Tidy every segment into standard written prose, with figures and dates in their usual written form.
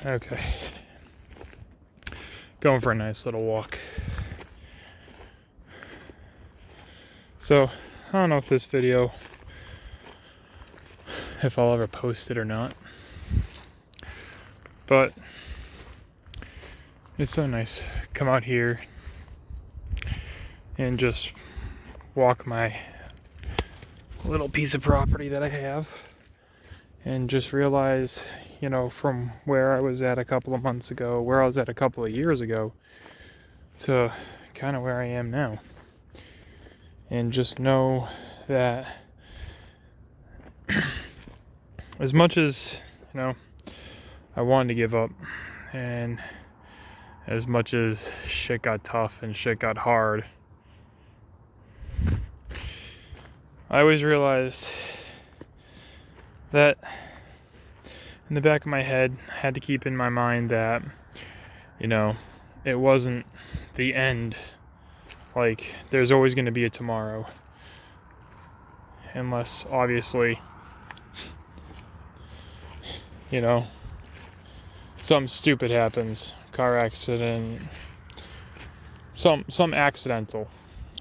Okay. Going for a nice little walk. So, I don't know if this video, if I'll ever post it or not. But it's so nice. Come out here and just walk my little piece of property that I have and just realize, from where I was at a couple of months ago, where I was at a couple of years ago, to kind of where I am now. And just know that as much as, I wanted to give up, and as much as shit got tough and shit got hard, I always realized that in the back of my head, I had to keep in my mind that, it wasn't the end. Like, there's always going to be a tomorrow. Unless, obviously, something stupid happens. Car accident. Some accidental.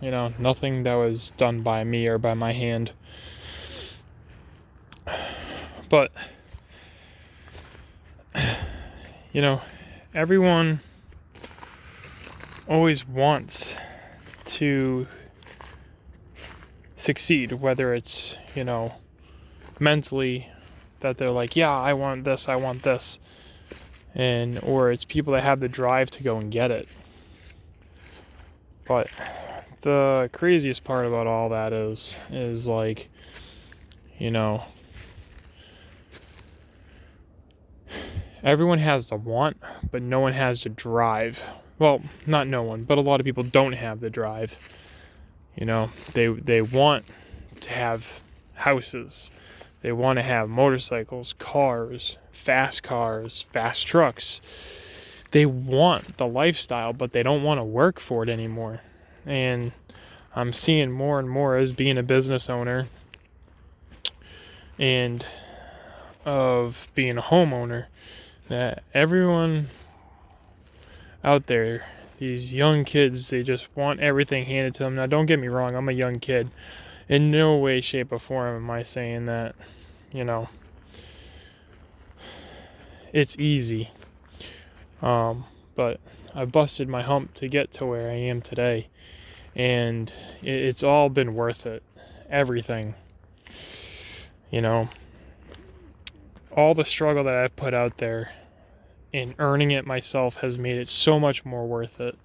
Nothing that was done by me or by my hand. But, everyone always wants to succeed, whether it's, mentally, that they're like, yeah, I want this, or it's people that have the drive to go and get it. But the craziest part about all that is like, everyone has the want, but no one has the drive. Well, not no one, but a lot of people don't have the drive. They want to have houses. They want to have motorcycles, cars, fast trucks. They want the lifestyle, but they don't want to work for it anymore. And I'm seeing more and more as being a business owner and of being a homeowner, that everyone out there, these young kids, they just want everything handed to them. Now, don't get me wrong, I'm a young kid. In no way, shape, or form am I saying that, it's easy. But I busted my hump to get to where I am today. And it's all been worth it. Everything. All the struggle that I've put out there in earning it myself has made it so much more worth it.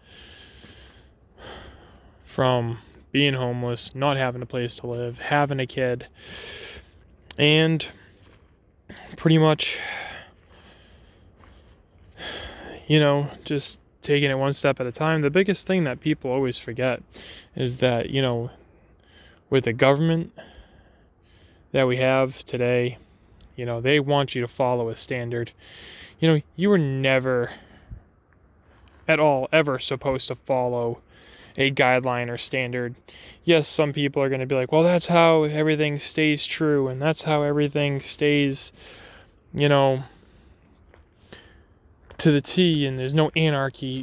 From being homeless, not having a place to live, having a kid, and pretty much, just taking it one step at a time. The biggest thing that people always forget is that, with the government that we have today, they want you to follow a standard. You were never at all ever supposed to follow a guideline or standard. Yes, some people are going to be like, well, that's how everything stays true, and that's how everything stays, to the T, and there's no anarchy,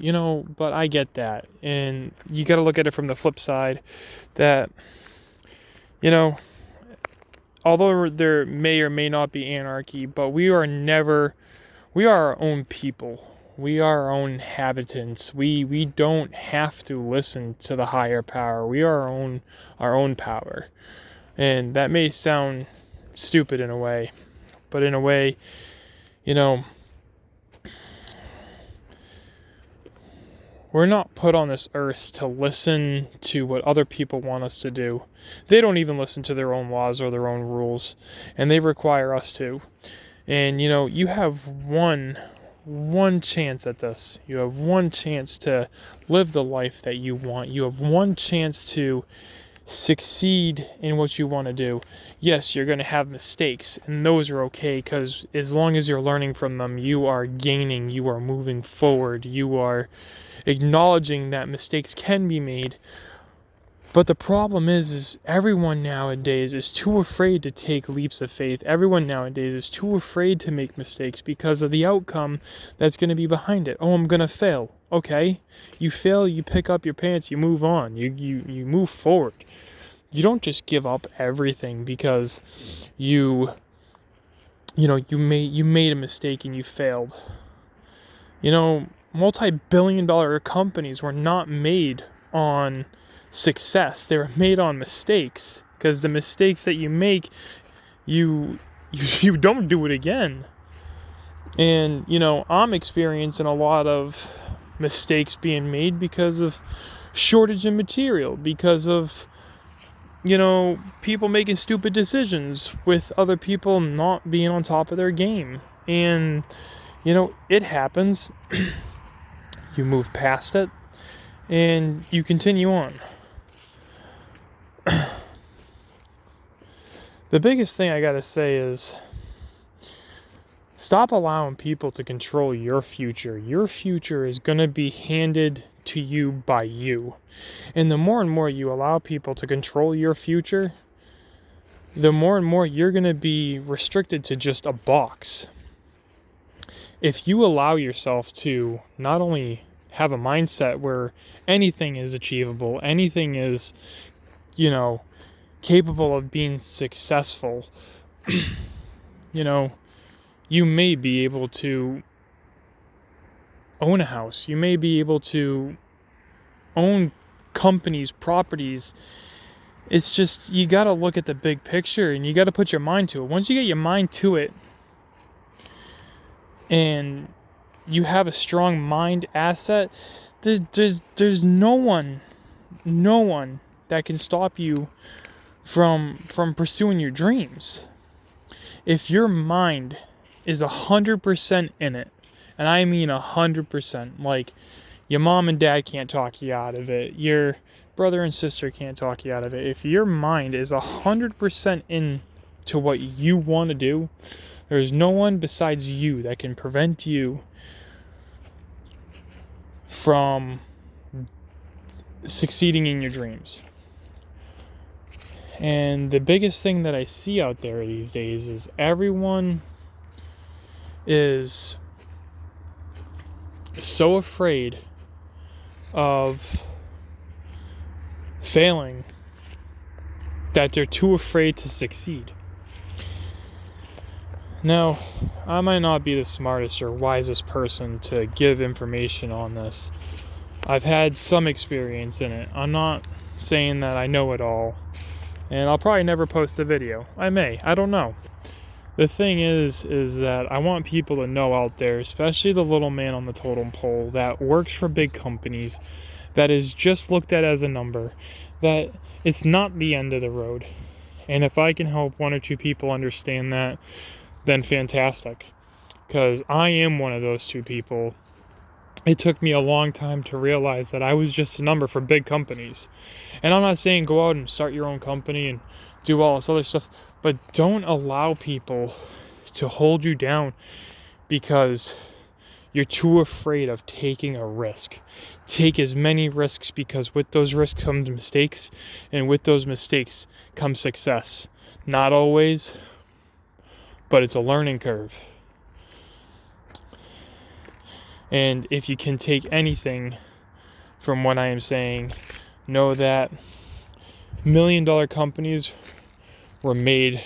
but I get that. And you got to look at it from the flip side that, although there may or may not be anarchy, but we are our own people. We are our own inhabitants. We don't have to listen to the higher power. We are our own power. And that may sound stupid in a way, but in a way, we're not put on this earth to listen to what other people want us to do. They don't even listen to their own laws or their own rules, and they require us to. And you have one chance at this. You have one chance to live the life that you want. You have one chance to succeed in what you want to do. Yes, you're going to have mistakes, and those are okay, because as long as you're learning from them, you are gaining, you are moving forward, you are acknowledging that mistakes can be made, But the problem is everyone nowadays is too afraid to take leaps of faith. Everyone nowadays is too afraid to make mistakes because of the outcome that's going to be behind it. Oh, I'm going to fail. Okay. You fail, you pick up your pants, you move on. You move forward. You don't just give up everything because you made a mistake and you failed. Multi-billion-dollar companies were not made on success. They were made on mistakes, because the mistakes that you make, you don't do it again. And I'm experiencing a lot of mistakes being made because of shortage of material, because of people making stupid decisions with other people not being on top of their game. And it happens. You move past it and you continue on. The biggest thing I gotta say is stop allowing people to control your future. Your future is gonna be handed to you by you. And the more and more you allow people to control your future, the more and more you're gonna be restricted to just a box. If you allow yourself to not only have a mindset where anything is achievable, anything is, capable of being successful, you may be able to own a house. You may be able to own companies, properties. It's just, you got to look at the big picture and you got to put your mind to it. Once you get your mind to it and you have a strong mind asset, there's no one that can stop you from pursuing your dreams. If your mind is 100% in it, and I mean 100%, like your mom and dad can't talk you out of it, your brother and sister can't talk you out of it. If your mind is 100% into what you want to do, there's no one besides you that can prevent you from succeeding in your dreams. And the biggest thing that I see out there these days is everyone is so afraid of failing that they're too afraid to succeed. Now, I might not be the smartest or wisest person to give information on this. I've had some experience in it. I'm not saying that I know it all. And I'll probably never post a video. I don't know. The thing is that I want people to know out there, especially the little man on the totem pole that works for big companies, that is just looked at as a number, that it's not the end of the road. And if I can help one or two people understand that, then fantastic. Because I am one of those two people. It took me a long time to realize that I was just a number for big companies. And I'm not saying go out and start your own company and do all this other stuff, but don't allow people to hold you down because you're too afraid of taking a risk. Take as many risks, because with those risks come mistakes, and with those mistakes comes success. Not always, but it's a learning curve. And if you can take anything from what I am saying, know that $1 million companies were made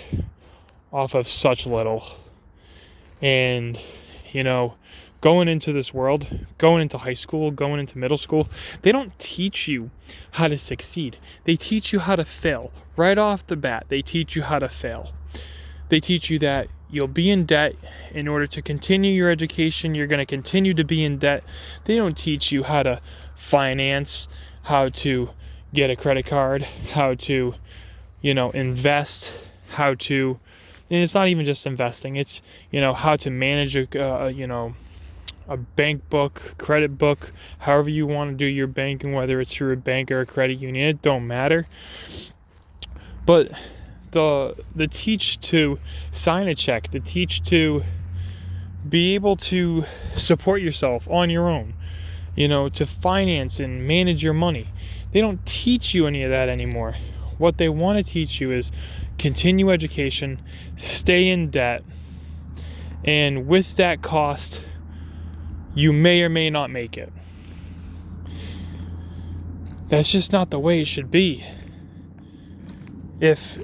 off of such little. And, going into this world, going into high school, going into middle school, they don't teach you how to succeed. They teach you how to fail. Right off the bat, they teach you how to fail. They teach you that you'll be in debt in order to continue your education. You're going to continue to be in debt. They don't teach you how to finance, how to get a credit card, how to, invest, how to, and it's not even just investing. It's, how to manage a bank book, credit book, however you want to do your banking, whether it's through a bank or a credit union, it don't matter. But the teach to sign a check, the teach to be able to support yourself on your own, to finance and manage your money. They don't teach you any of that anymore. What they want to teach you is continue education, stay in debt, and with that cost, you may or may not make it. That's just not the way it should be. If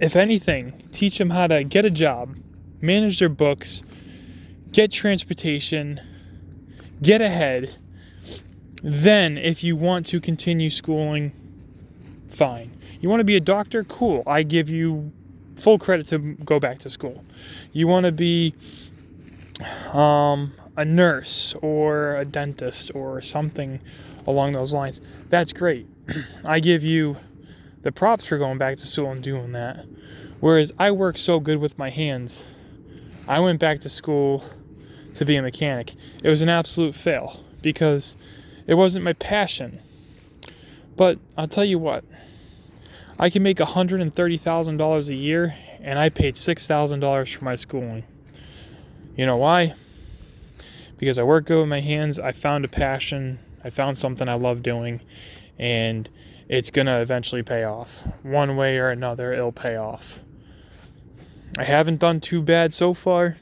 anything, teach them how to get a job, manage their books, get transportation, get ahead. Then, if you want to continue schooling, fine. You want to be a doctor? Cool. I give you full credit to go back to school. You want to be a nurse or a dentist or something along those lines. That's great. I give you the props for going back to school and doing that. Whereas I work so good with my hands, I went back to school to be a mechanic. It was an absolute fail because it wasn't my passion. But I'll tell you what, I can make $130,000 a year, and I paid $6,000 for my schooling. You know why? Because I work good with my hands. I found a passion. I found something I love doing, and it's going to eventually pay off. One way or another, it'll pay off. I haven't done too bad so far,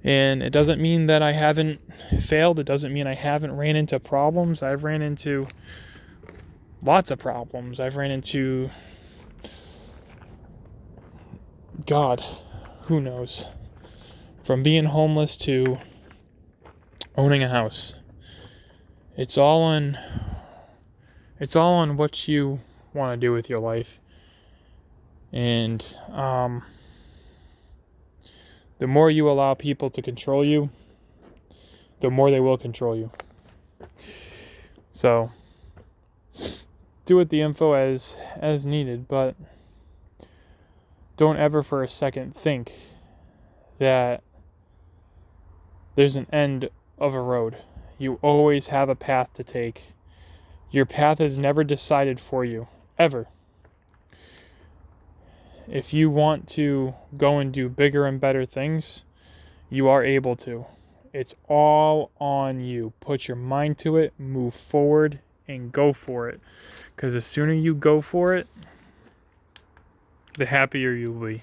and it doesn't mean that I haven't failed. It doesn't mean I haven't ran into problems. I've ran into lots of problems. I've ran into, God, who knows, from being homeless to owning a house. It's all on what you want to do with your life. And the more you allow people to control you, the more they will control you. So do with the info as needed, but don't ever for a second think that there's an end of a road. You always have a path to take. Your path is never decided for you, ever. If you want to go and do bigger and better things, you are able to. It's all on you. Put your mind to it, move forward, and go for it. Because the sooner you go for it, the happier you'll be.